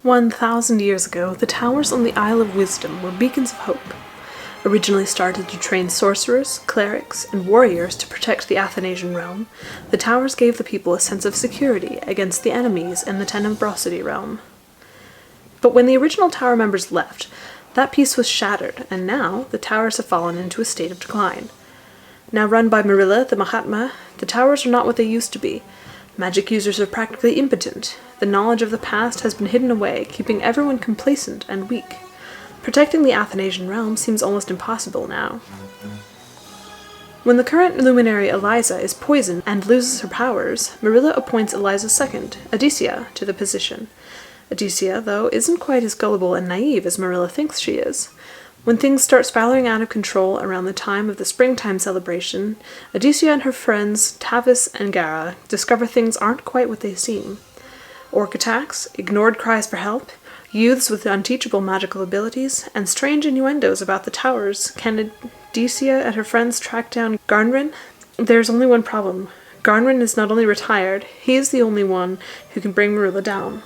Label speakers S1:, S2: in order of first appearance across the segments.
S1: 1,000 years ago, the towers on the Isle of Wisdom were beacons of hope. Originally started to train sorcerers, clerics, and warriors to protect the Athanasian realm, the towers gave the people a sense of security against the enemies in the Tenebrosity realm. But when the original tower members left, that peace was shattered, and now the towers have fallen into a state of decline. Now run by Marilla, the Mahatma, the towers are not what they used to be. Magic users are practically impotent. The knowledge of the past has been hidden away, keeping everyone complacent and weak. Protecting the Athanasian realm seems almost impossible now. When the current luminary Eliza is poisoned and loses her powers, Marilla appoints Eliza's second, Athanasia, to the position. Athanasia, though, isn't quite as gullible and naive as Marilla thinks she is. When things start spiraling out of control around the time of the springtime celebration, Athanasia and her friends Tavis and Gara discover things aren't quite what they seem. Orc attacks, ignored cries for help, youths with unteachable magical abilities, and strange innuendos about the towers. Can Athanasia and her friends track down Garnrin? There's only one problem. Garnrin is not only retired, he is the only one who can bring Marilla down.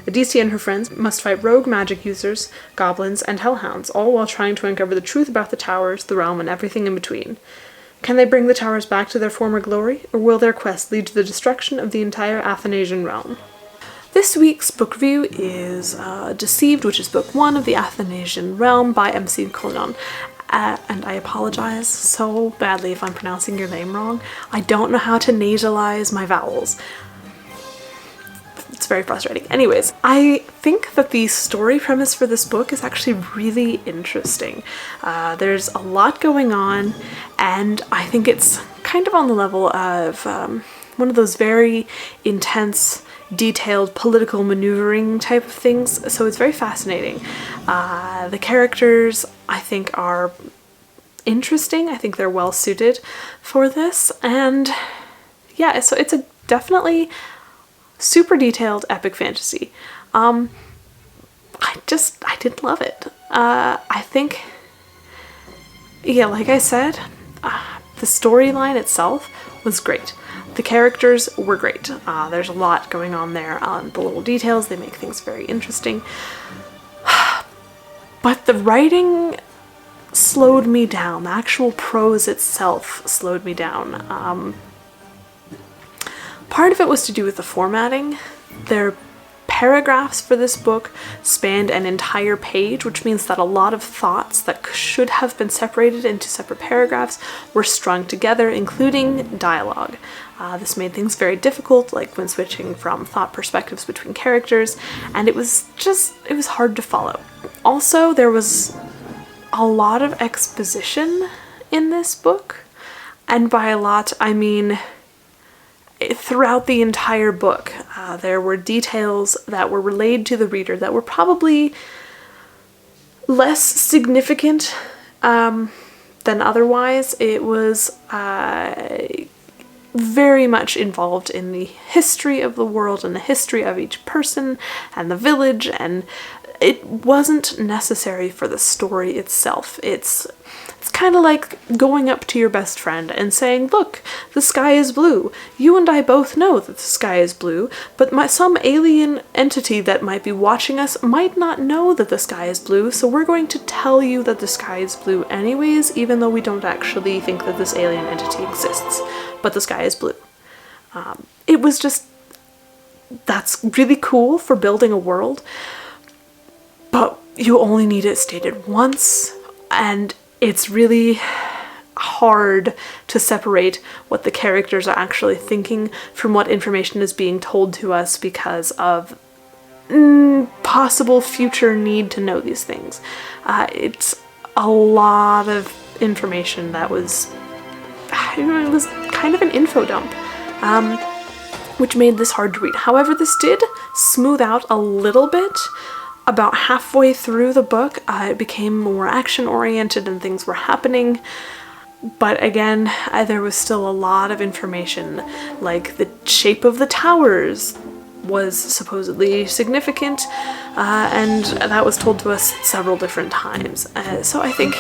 S1: Athanasia and her friends must fight rogue magic users, goblins, and hellhounds, all while trying to uncover the truth about the towers, the realm, and everything in between. Can they bring the towers back to their former glory, or will their quest lead to the destruction of the entire Athanasian realm? This week's book review is Deceived, which is book 1 of the Athanasian Realm by MC Colõn. And I apologize so badly if I'm pronouncing your name wrong. I don't know how to nasalize my vowels. It's very frustrating. Anyways, I think that the story premise for this book is actually really interesting. There's a lot going on, and I think it's kind of on the level of one of those very intense, detailed political maneuvering type of things, so it's very fascinating. The characters, I think, are interesting. I think they're well suited for this, and yeah, so it's a definitely super detailed epic fantasy. I did love it. I think, yeah, like I said, the storyline itself was great. The characters were great. There's a lot going on there. The little details, they make things very interesting. But the writing slowed me down. The actual prose itself slowed me down. Part of it was to do with the formatting. Their paragraphs for this book spanned an entire page, which means that a lot of thoughts that should have been separated into separate paragraphs were strung together, including dialogue. This made things very difficult, like when switching from thought perspectives between characters, and it was hard to follow. Also, there was a lot of exposition in this book, and by a lot, I mean throughout the entire book. There were details that were relayed to the reader that were probably less significant than otherwise. It was very much involved in the history of the world and the history of each person and the village, and it wasn't necessary for the story itself. It's kind of like going up to your best friend and saying, look, the sky is blue. You and I both know that the sky is blue, but some alien entity that might be watching us might not know that the sky is blue, so we're going to tell you that the sky is blue anyways, even though we don't actually think that this alien entity exists. But the sky is blue. It was just, that's really cool for building a world, but you only need it stated once, and it's really hard to separate what the characters are actually thinking from what information is being told to us because of possible future need to know these things. It's a lot of information that was, it was kind of an info dump, which made this hard to read. However, this did smooth out a little bit. About halfway through the book, it became more action-oriented and things were happening. But again, there was still a lot of information, like the shape of the towers was supposedly significant, and that was told to us several different times. So I think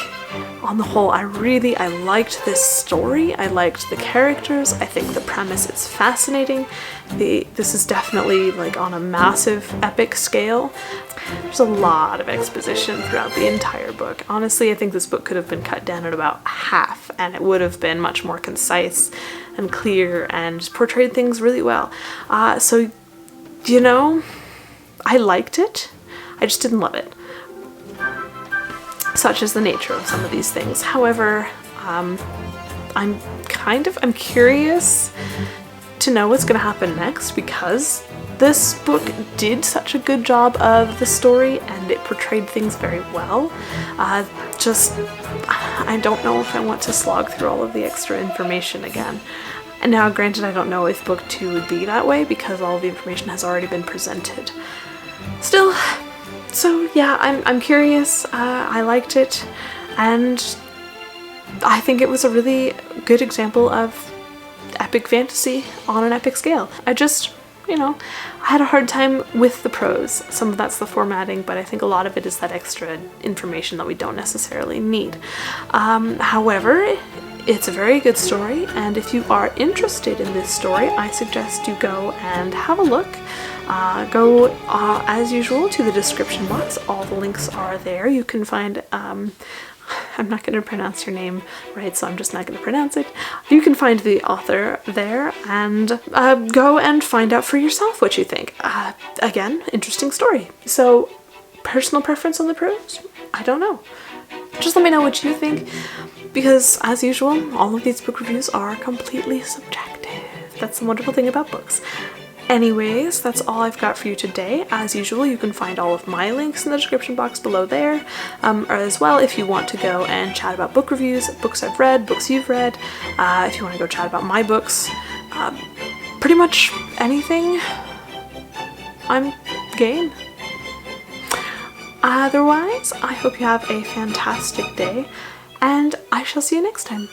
S1: on the whole, I liked this story. I liked the characters. I think the premise is fascinating. This is definitely like on a massive epic scale. There's a lot of exposition throughout the entire book. Honestly, I think this book could have been cut down at about half, and it would have been much more concise and clear and portrayed things really well. So, you know, I liked it. I just didn't love it. Such is the nature of some of these things. However, I'm curious to know what's going to happen next, because this book did such a good job of the story and it portrayed things very well. I don't know if I want to slog through all of the extra information again. And now, granted, I don't know if book 2 would be that way because all of the information has already been presented. Still, so yeah, I'm curious. I liked it, and I think it was a really good example of epic fantasy on an epic scale. I just, I had a hard time with the prose. Some of that's the formatting, but I think a lot of it is that extra information that we don't necessarily need. However, it's a very good story, and if you are interested in this story, I suggest you go and have a look. Go, as usual, to the description box. All the links are there. You can find, I'm not going to pronounce your name right, so I'm just not going to pronounce it. You can find the author there and go and find out for yourself what you think. Again, interesting story. So, personal preference on the prose? I don't know. Just let me know what you think, because as usual, all of these book reviews are completely subjective. That's the wonderful thing about books. Anyways, that's all I've got for you today. As usual, you can find all of my links in the description box below there, or as well if you want to go and chat about book reviews, books I've read, books you've read, if you want to go chat about my books, pretty much anything, I'm game. Otherwise, I hope you have a fantastic day, and I shall see you next time.